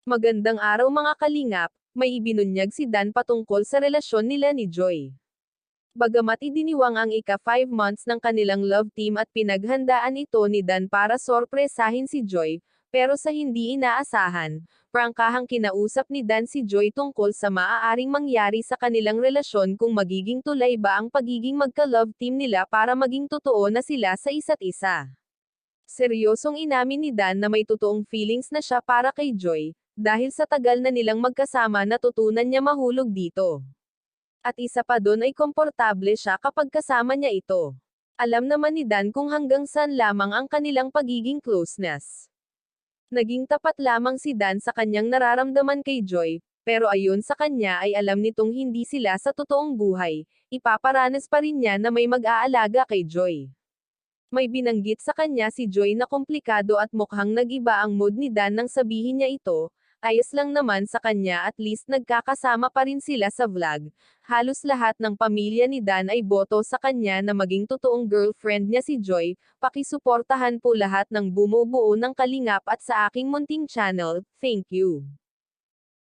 Magandang araw mga kalingap, may ibinunyag si Dan patungkol sa relasyon nila ni Joy. Bagamat idiniwang ang ika-5 months ng kanilang love team at pinaghandaan ito ni Dan para sorpresahin si Joy, pero sa hindi inaasahan, prangkahang kinausap ni Dan si Joy tungkol sa maaaring mangyari sa kanilang relasyon kung magiging tulay ba ang pagiging magka-love team nila para maging totoo na sila sa isa't isa. Seryosong inamin ni Dan na may totoong feelings na siya para kay Joy, dahil sa tagal na nilang magkasama natutunan niya mahulog dito. At isa pa doon ay komportable siya kapag kasama niya ito. Alam naman ni Dan kung hanggang saan lamang ang kanilang pagiging closeness. Naging tapat lamang si Dan sa kanyang nararamdaman kay Joy, pero ayon sa kanya ay alam nitong hindi sila sa totoong buhay, ipaparanas pa rin niya na may mag-aalaga kay Joy. May binanggit sa kanya si Joy na komplikado at mukhang nag-iba ang mood ni Dan nang sabihin niya ito, ayos lang naman sa kanya at least nagkakasama pa rin sila sa vlog. Halos lahat ng pamilya ni Dan ay boto sa kanya na maging totoong girlfriend niya si Joy. Pakisuportahan po lahat ng bumubuo ng Kalingap at sa aking munting channel, thank you.